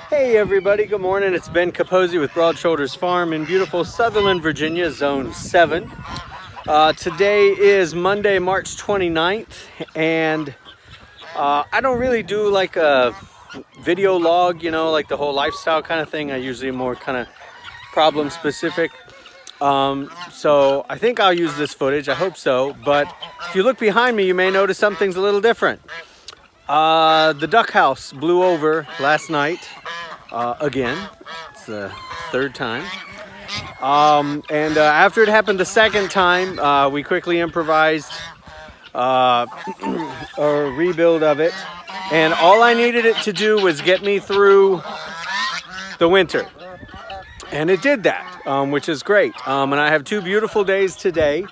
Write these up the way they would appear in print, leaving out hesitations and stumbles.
Hey everybody, good morning. It's Ben Capozzi with Broad Shoulders Farm in beautiful Sutherland, Virginia, Zone 7. Today is Monday, March 29th, and I don't really do like a video log, you know, like the whole lifestyle kind of thing. I usually more kind of problem specific. So I think I'll use this footage, I hope so, but if you look behind me, you may notice something's a little different. The duck house blew over last night. Again, it's the third time. And after it happened the second time, we quickly improvised a rebuild of it. And all I needed it to do was get me through the winter. And it did that, which is great. And I have two beautiful days today,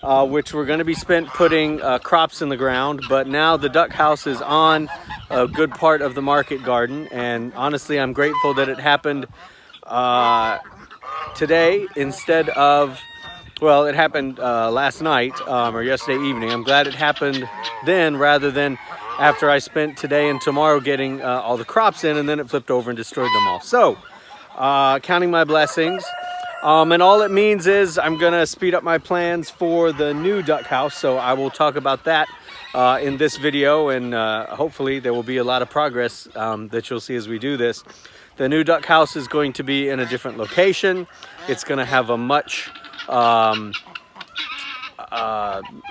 which were going to be spent putting crops in the ground. But now the duck house is on a good part of the market garden. And honestly, I'm grateful that it happened today instead of, well, it happened last night or yesterday evening. I'm glad it happened then rather than after I spent today and tomorrow getting all the crops in, and then it flipped over and destroyed them all. So, counting my blessings. And all it means is I'm gonna speed up my plans for the new duck house. So I will talk about that in this video, and hopefully there will be a lot of progress that you'll see as we do this. The new duck house is going to be in a different location. It's gonna have a much, not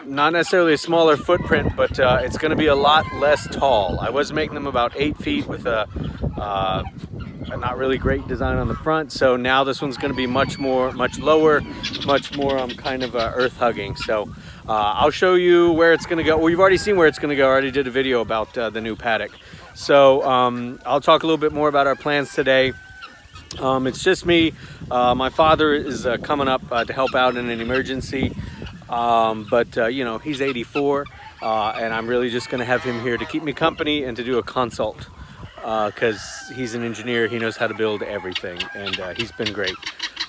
necessarily a smaller footprint, but it's gonna be a lot less tall. I was making them about 8 feet with a not really great design on the front, so now this one's going to be much lower, much more kind of earth hugging. So I'll show you where it's going to go. Well, you've already seen where it's going to go. I already did a video about the new paddock. So I'll talk a little bit more about our plans today. It's just me. My father is coming up to help out in an emergency, but you know, he's 84, and I'm really just going to have him here to keep me company and to do a consult. Because he's an engineer, he knows how to build everything, and he's been great.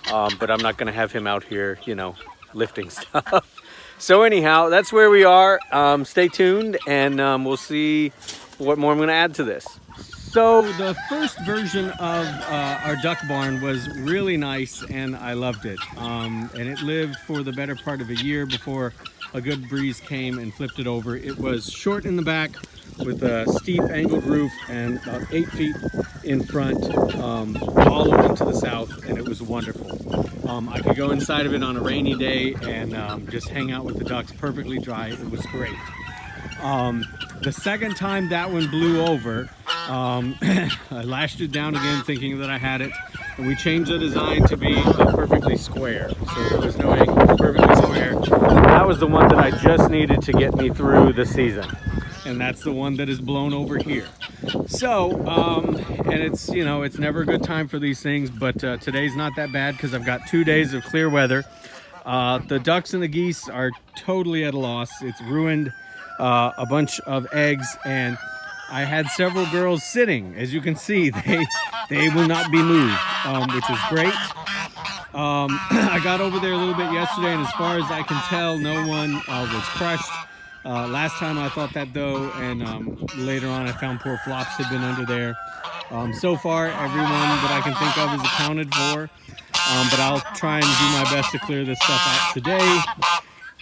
But I'm not going to have him out here, you know, lifting stuff. So anyhow, that's where we are. Stay tuned, and we'll see what more I'm going to add to this. So the first version of our duck barn was really nice, and I loved it. And it lived for the better part of a year before a good breeze came and flipped it over. It was short in the back, with a steep angled roof and about 8 feet in front, all the way to the south, and it was wonderful. I could go inside of it on a rainy day and just hang out with the ducks, perfectly dry. It was great. The second time that one blew over, I lashed it down again thinking that I had it, and we changed the design to be perfectly square. So there was no angle, it was perfectly square. That was the one that I just needed to get me through the season. And that's the one that is blown over here. So, and it's, you know, it's never a good time for these things, but today's not that bad because I've got 2 days of clear weather. The ducks and the geese are totally at a loss. It's ruined a bunch of eggs, and I had several girls sitting. As you can see, they will not be moved, which is great. I got over there a little bit yesterday, and as far as I can tell, no one was crushed. Last time I thought that though, and later on I found poor flops had been under there. So far, everyone that I can think of is accounted for, but I'll try and do my best to clear this stuff out today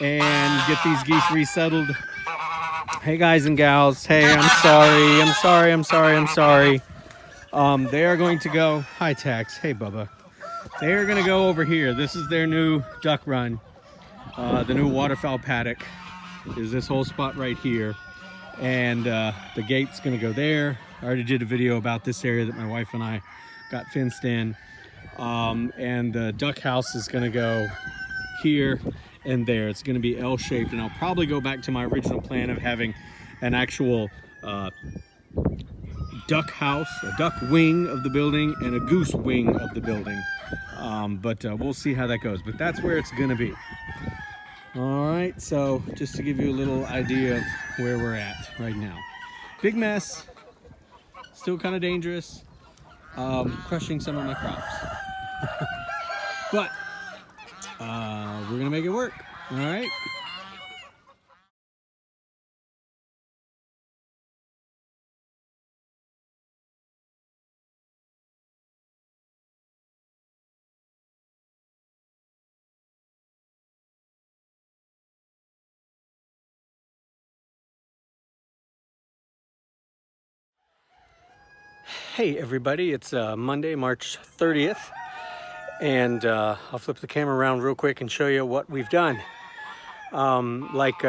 and get these geese resettled. Hey guys and gals, hey, I'm sorry. They are going to go, hi Tex, hey Bubba. They are going to go over here. This is their new duck run, the new waterfowl paddock. Is this whole spot right here, and the gate's gonna go there. I already did a video about this area that my wife and I got fenced in, and the duck house is gonna go here and there. It's gonna be L-shaped, and I'll probably go back to my original plan of having an actual duck house, a duck wing of the building, and a goose wing of the building, but we'll see how that goes. But that's where it's gonna be. All right, so just to give you a little idea of where we're at right now. Big mess, still kind of dangerous, crushing some of my crops. But we're gonna make it work, all right? Hey everybody, it's Monday, March 30th, and I'll flip the camera around real quick and show you what we've done. Like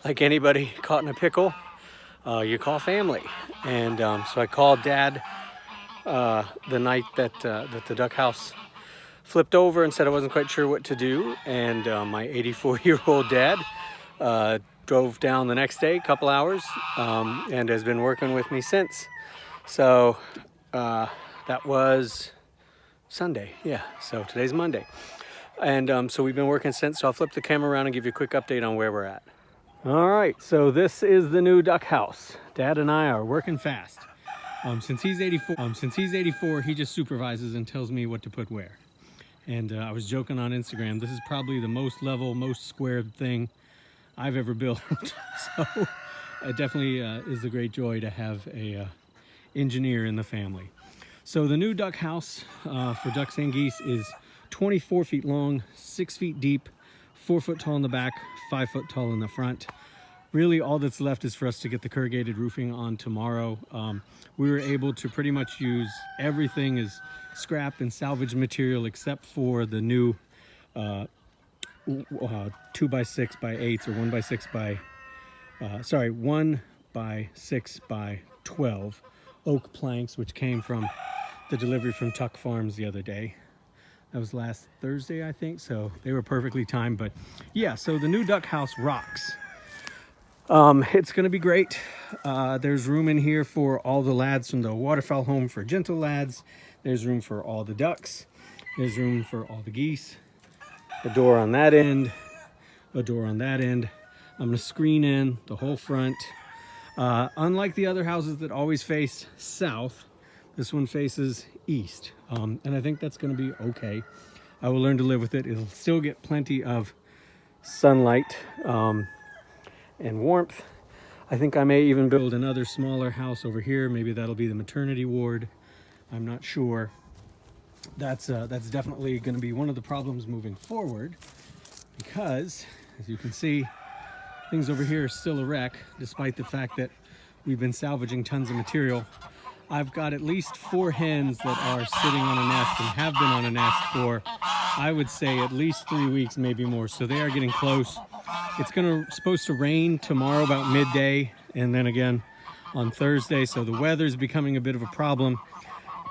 anybody caught in a pickle, you call family. And so I called Dad the night that the duck house flipped over and said I wasn't quite sure what to do. And my 84-year-old dad drove down the next day, couple hours, and has been working with me since. So that was Sunday, yeah, so today's Monday. And so we've been working since, so I'll flip the camera around and give you a quick update on where we're at. All right, so this is the new duck house. Dad and I are working fast. Since he's 84, he just supervises and tells me what to put where. And I was joking on Instagram, this is probably the most level, most squared thing I've ever built. So it definitely is a great joy to have a engineer in the family. So the new duck house for ducks and geese is 24 feet long, 6 feet deep, 4 foot tall in the back, 5 foot tall in the front. Really all that's left is for us to get the corrugated roofing on tomorrow. We were able to pretty much use everything as scrap and salvage material except for the new 2x6 by 8s or 1x6 by 1x6 by 12 oak planks, which came from the delivery from Tuck Farms the other day. That was last Thursday, I think, so they were perfectly timed. But yeah, so the new duck house rocks. It's gonna be great. There's room in here for all the lads from the waterfowl home for gentle lads. There's room for all the ducks. There's room for all the geese. A door on that end, a door on that end. I'm gonna screen in the whole front. Unlike the other houses that always face south, this one faces east. And I think that's gonna be okay. I will learn to live with it. It'll still get plenty of sunlight and warmth. I think I may even build another smaller house over here. Maybe that'll be the maternity ward. I'm not sure. That's definitely gonna be one of the problems moving forward, because as you can see, things over here are still a wreck, despite the fact that we've been salvaging tons of material. I've got at least 4 hens that are sitting on a nest and have been on a nest for, I would say, at least 3 weeks, maybe more. So they are getting close. It's supposed to rain tomorrow about midday, and then again on Thursday. So the weather's becoming a bit of a problem.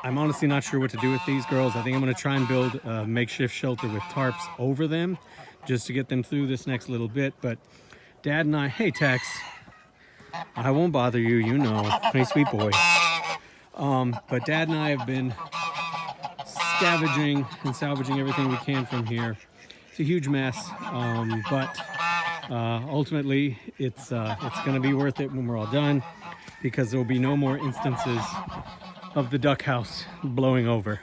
I'm honestly not sure what to do with these girls. I think I'm gonna try and build a makeshift shelter with tarps over them just to get them through this next little bit. But Dad and I, hey Tex, I won't bother you, you know, hey sweet boy. But Dad and I have been scavenging and salvaging everything we can from here. It's a huge mess, but ultimately it's gonna be worth it when we're all done, because there will be no more instances of the duck house blowing over.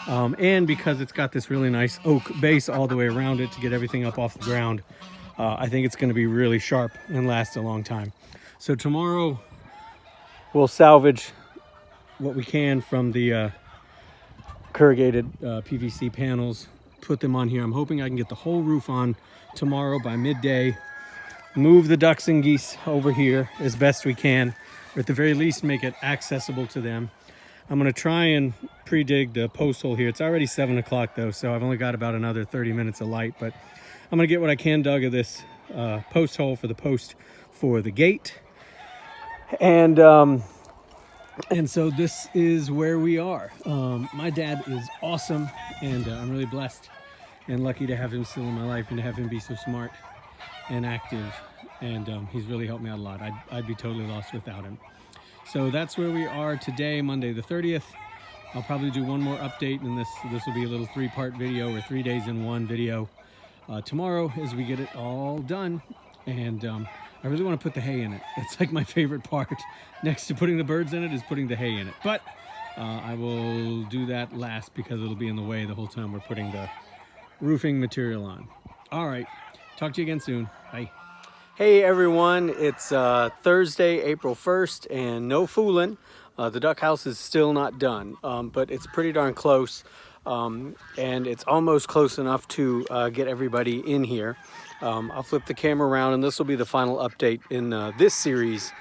And because it's got this really nice oak base all the way around it to get everything up off the ground, I think it's going to be really sharp and last a long time. So tomorrow we'll salvage what we can from the corrugated PVC panels, put them on here. I'm hoping I can get the whole roof on tomorrow by midday, move the ducks and geese over here as best we can, or at the very least make it accessible to them. I'm gonna try and pre-dig the post hole here. It's already 7 o'clock though, so I've only got about another 30 minutes of light, but I'm gonna get what I can dug of this post hole for the post for the gate. And so this is where we are. My dad is awesome, and I'm really blessed and lucky to have him still in my life and to have him be so smart and active. And he's really helped me out a lot. I'd be totally lost without him. So that's where we are today, Monday the 30th. I'll probably do one more update, and this will be a little 3-part video, or 3 days in one video tomorrow as we get it all done. And I really want to put the hay in it. It's like my favorite part. Next to putting the birds in it is putting the hay in it. But I will do that last because it'll be in the way the whole time we're putting the roofing material on. All right, talk to you again soon. Bye. Hey everyone, it's Thursday, April 1st, and no fooling, the duck house is still not done, but it's pretty darn close, and it's almost close enough to get everybody in here. I'll flip the camera around, and this will be the final update in this series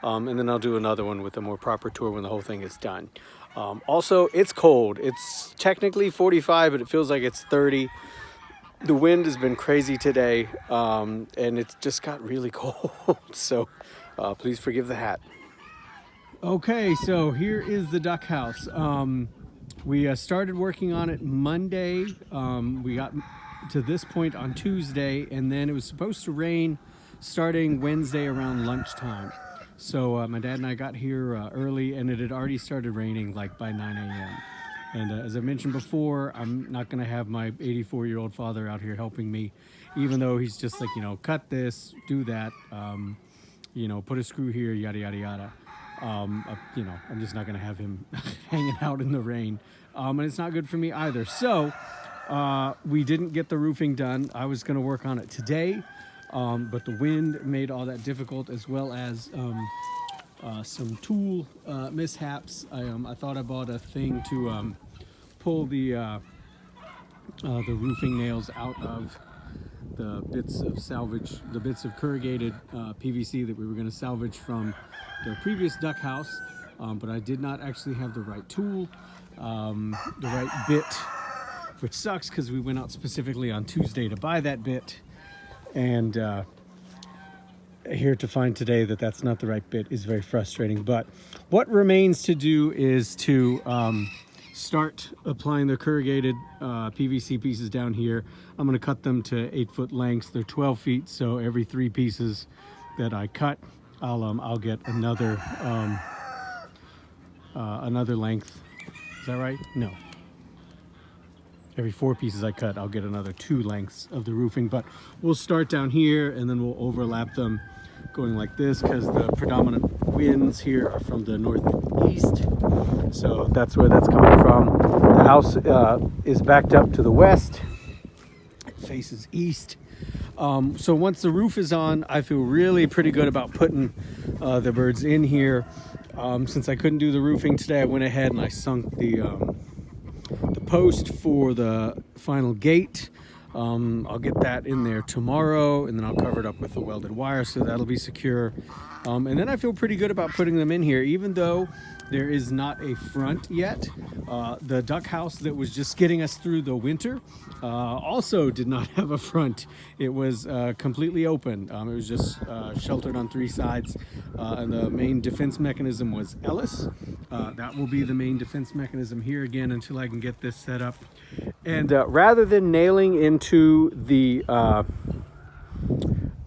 and then I'll do another one with a more proper tour when the whole thing is done. Also, it's cold. It's technically 45, but it feels like it's 30. The wind has been crazy today, and it's just got really cold. So please forgive the hat. Okay, so here is the duck house. We started working on it Monday. We got to this point on Tuesday, and then it was supposed to rain starting Wednesday around lunchtime. So my dad and I got here early, and it had already started raining like by 9 a.m. And as I mentioned before, I'm not going to have my 84-year-old father out here helping me, even though he's just like, you know, cut this, do that, you know, put a screw here, yada, yada, yada. You know, I'm just not going to have him hanging out in the rain. And it's not good for me either. So we didn't get the roofing done. I was going to work on it today, but the wind made all that difficult, as well as some tool mishaps. I thought I bought a thing to pull the roofing nails out of the bits of salvage, the bits of corrugated PVC that we were going to salvage from the previous duck house, but I did not actually have the right tool, the right bit, which sucks because we went out specifically on Tuesday to buy that bit, and here to find today that that's not the right bit is very frustrating. But what remains to do is to start applying the corrugated PVC pieces down here. I'm going to cut them to 8-foot lengths. They're 12 feet, so every 3 pieces that I cut, I'll get another another length. Is that right? No. Every 4 pieces I cut, I'll get another 2 lengths of the roofing. But we'll start down here, and then we'll overlap them going like this, because the predominant winds here are from the northeast. So that's where that's coming from. The house is backed up to the west. It faces east. So once the roof is on, I feel really pretty good about putting the birds in here. Since I couldn't do the roofing today, I went ahead and I sunk the post for the final gate. I'll get that in there tomorrow, and then I'll cover it up with the welded wire, so that'll be secure. And then I feel pretty good about putting them in here, even though there is not a front yet. The duck house that was just getting us through the winter also did not have a front. It was completely open. It was just sheltered on 3 sides, and the main defense mechanism was Ellis. That will be the main defense mechanism here again until I can get this set up. And rather than nailing into the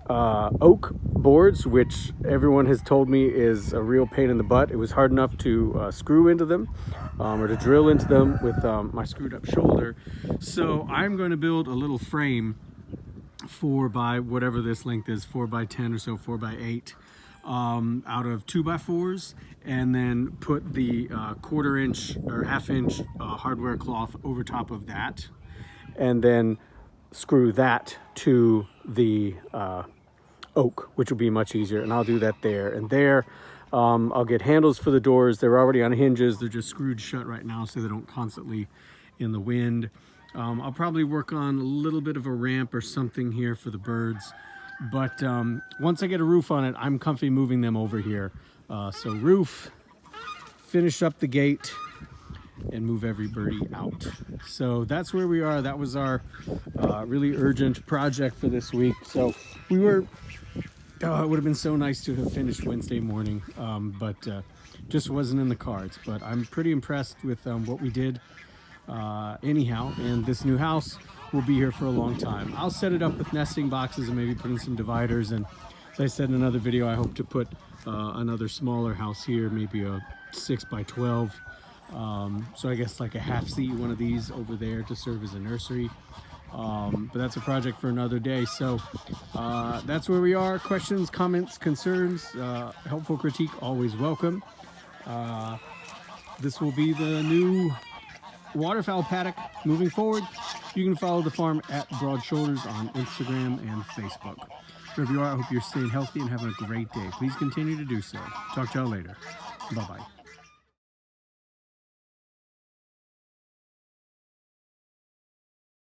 oak boards, which everyone has told me is a real pain in the butt, it was hard enough to screw into them or to drill into them with my screwed up shoulder. So I'm going to build a little frame 4 by whatever this length is, 4 by 10 or so, 4 by 8, out of 2 by 4s, and then put the 1/4 inch or 1/2 inch hardware cloth over top of that, and then screw that to the oak, which will be much easier. And I'll do that there. And there, I'll get handles for the doors. They're already on hinges. They're just screwed shut right now so they don't constantly in the wind. I'll probably work on a little bit of a ramp or something here for the birds. But once I get a roof on it, I'm comfy moving them over here. So roof, finish up the gate, and move every birdie out. So that's where we are. That was our really urgent project for this week. So we were, it would have been so nice to have finished Wednesday morning, but just wasn't in the cards. But I'm pretty impressed with what we did anyhow, and this new house will be here for a long time. I'll set it up with nesting boxes and maybe put in some dividers. And as I said in another video, I hope to put another smaller house here, maybe a 6 by 12. So I guess like a half-seat one of these over there to serve as a nursery. But that's a project for another day. So that's where we are. Questions, comments, concerns, helpful critique, always welcome. This will be the new waterfowl paddock moving forward. You can follow the farm at Broad Shoulders on Instagram and Facebook. Wherever you are, I hope you're staying healthy and having a great day. Please continue to do so. Talk to y'all later. Bye-bye.